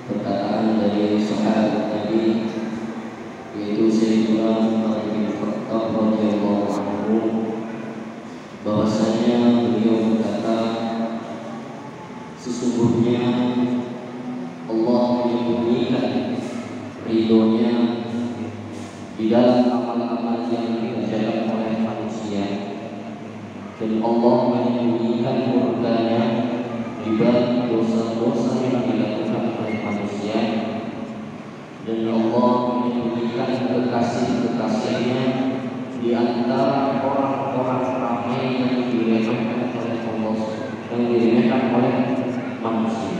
perkataan dari sahabat Nabi, yaitu Sayyidina Umar bin Khattab radhiyallahu anhu, bahwasanya beliau berkata, sesungguhnya Allah menyembunyikan ridhonya di dalam amal-amal yang dikerjakan oleh manusia, dan Allah menyembunyikan murkanya di balik dosa-dosa yang dilakukan oleh manusia, dan Allah menyembunyikan kekasih-kekasihnya di antara orang-orang ramai yang diremehkan oleh Allah, yang diremehkan oleh manusia.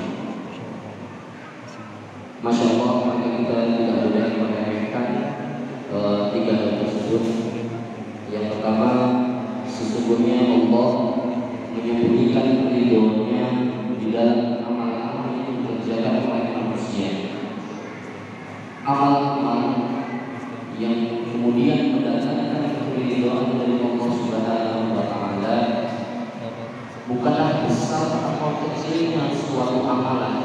Masya Allah, maka kita tidak boleh meremehkan tiga hal tersebut. Yang pertama, sesungguhnya Allah menyembunyikan ridhonya di dalam amal-amal yang dikerjakan oleh manusia. Amal-amal yang kemudian mendatangkan keridhaan dari Allah Subhanahu wa Ta'ala bukanlah besar atau kecilnya suatu amalan,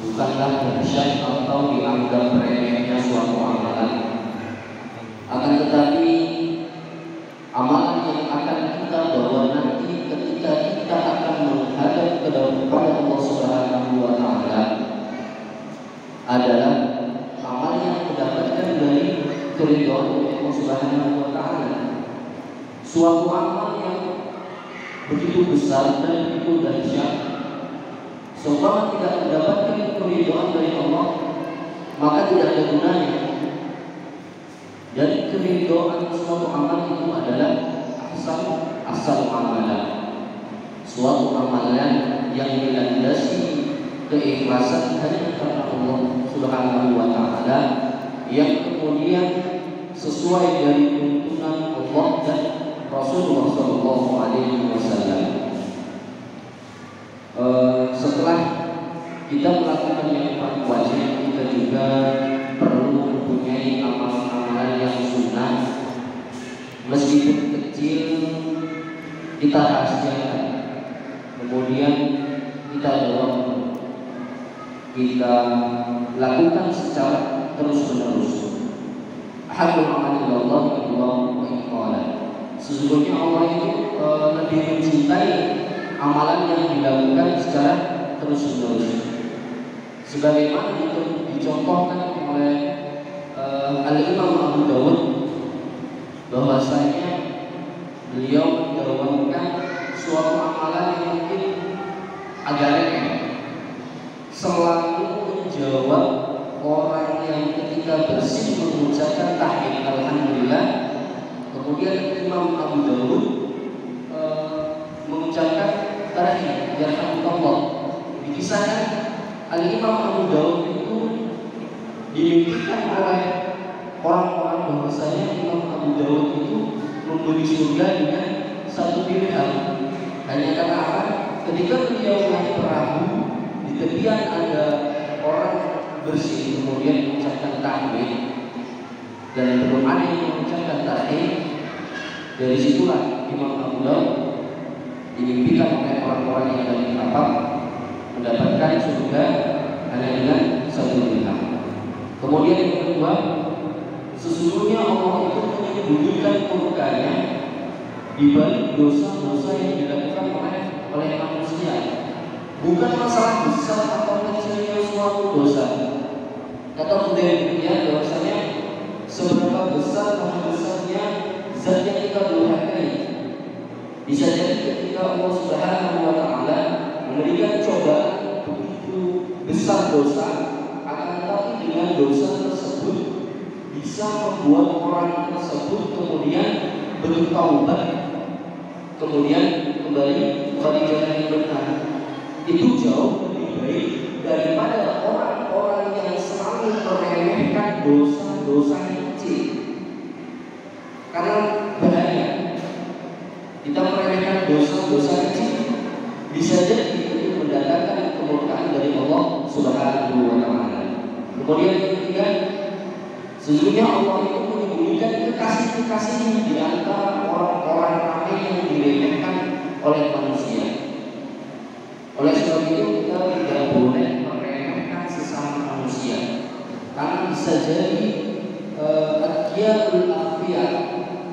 bukanlah dahsyat atau dianggap remehnya suatu amalan, akan tetapi amalan yang akan kita bawa nanti ketika kita akan menghadap kepada Allah Subhanahu wa Ta'ala adalah amal yang mendapatkan dari keridhaan Allah Subhanahu wa Ta'ala. Suatu amal yang begitu besar dan begitu dahsyat, seumpama tidak mendapatkan keridhaan dari Allah, maka tidak ada gunanya. Jadi keridhaan suatu amal itu adalah asal amalan. Suatu amalan yang dilandasi keikhlasan hanya karena Allah Subhanahu wa Ta'ala, yang kemudian sesuai dari tuntunan Allah dan Rasulullah Sallallahu Alaihi Wasallam. Setelah kita melakukan yang paling wajib, kita juga perlu mempunyai amalan-amalan yang sunnah, meskipun kecil kita rahasiakan, kemudian kita dorong, kita lakukan secara terus-menerus. Ahabul amali ilallah wa iqalan. Sesungguhnya Allah itu lebih mencintai amalan yang dilakukan secara terus-menerus. Sebagaimana itu dicontohkan oleh Al-Imam Abu Dawud, bahwasanya beliau mendawamkan suatu amalan yang mungkin agak remeh, selalu menjawab orang yang ketika bersih mengucapkan tahmid alhamdulillah, kemudian Imam Abu Dawud mengucapkan tarhim yarhamukallah. Dikisahkan Al-Imam Abu Dawud itu dimimpikan oleh orang-orang bahwasanya Imam Abu Dawud itu membeli surga dengan satu dirham. Hanya karena apa? Ketika beliau naik perahu, di tepian ada orang bersih kemudian mengucapkan tahmid, dan belum ada yang mengucapkan tahmid. Dari situlah Imam Abu Dawud dimimpikan oleh orang-orang yang ada di kapal mendapatkan surga hanya dengan satu dirham. Kemudian yang kedua, sesungguhnya Allah itu menyembunyikan murkanya di balik dosa-dosa yang dilakukan oleh manusia. Bukan masalah besar atau kecilnya suatu dosa. Kata Buddha bahwasanya seberapa besar atau besarnya zat yang kita durhakai, bisa jadi ketika Allah Subhanahu wa Ta'ala memberikan cobaan begitu besar dosa, akan tetapi dengan dosa tersebut bisa membuat orang tersebut kemudian bertaubat, kemudian kembali kepada jalan yang benar. Itu jauh lebih baik daripada orang-orang yang selalu meremehkan dosa-dosa kecil. Karena bahaya kita meremehkan dosa-dosa kecil, bisa jadi itu mendatangkan kemurkaan dari Allah Subhanahu wa Ta'ala. Kemudian yang ketiga, sesungguhnya Allah itu menyembunyikan kekasih-kekasihnya di antara orang-orang ramai yang diremehkan oleh manusia. Oleh sebab itu kita tidak boleh meremehkan bisa jadi akhirul akhir,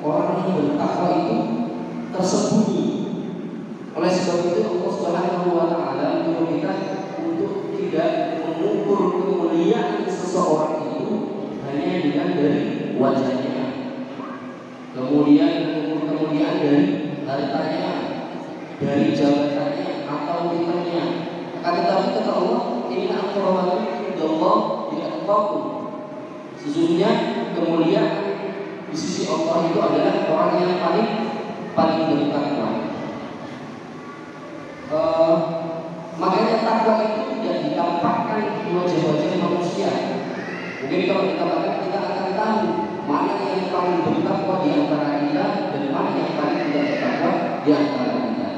orang yang bertakwa itu tersembunyi. Oleh sebab itu Allah Subhanahu wa taala menyuruh kita untuk tidak mengukur kemuliaan seseorang itu hanya dengan dari wajahnya, kemudian mengukur kemuliaan dari hartanya, dari jabatannya atau titelnya. Akan tetapi kata Allah, inna akramakum indallahi atqakum. Sesungguhnya kemuliaan di sisi Allah itu adalah orang yang paling bertakwa. Makanya takwa itu tidak ditampakkan di wajah-wajah manusia. Mungkin kalau ditampakkan kita akan tahu mana yang paling bertakwa di antara kita dan mana yang paling tidak bertakwa di antara kita.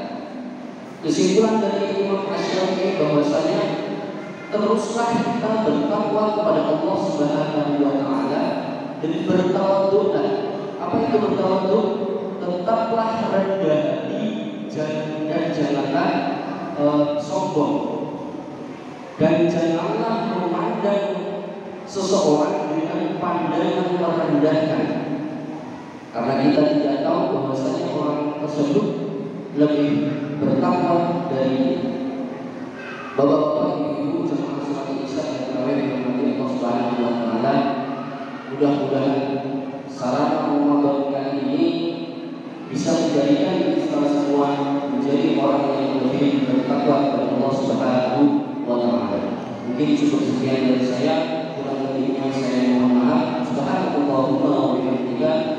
Kesimpulan dari Imam Asy-Syafi'i bahwasanya teruslah kita bertakwa kepada Allah Subhanahu wa taala dan bertawadhu. Apa itu bertawadhu? Tetaplah rendah hati dan janganlah sombong, dan janganlah memandang seseorang dengan pandangan merendahkan, karena kita tidak tahu bahwasanya orang tersebut lebih bertakwa dari bapak-bapak, ibu-ibu jemaah salat Isya yang terawih yang nanti Allah Subhanahu wa taala. Mudah-mudahan sarana Ramadan kali ini bisa menjadikan kita semua menjadi orang yang lebih bertakwa kepada Allah Subhanahu wa taala. Mungkin cukup sekian dari saya, kurang lebihnya saya mohon maaf. Subhanallahumma wa bihamdika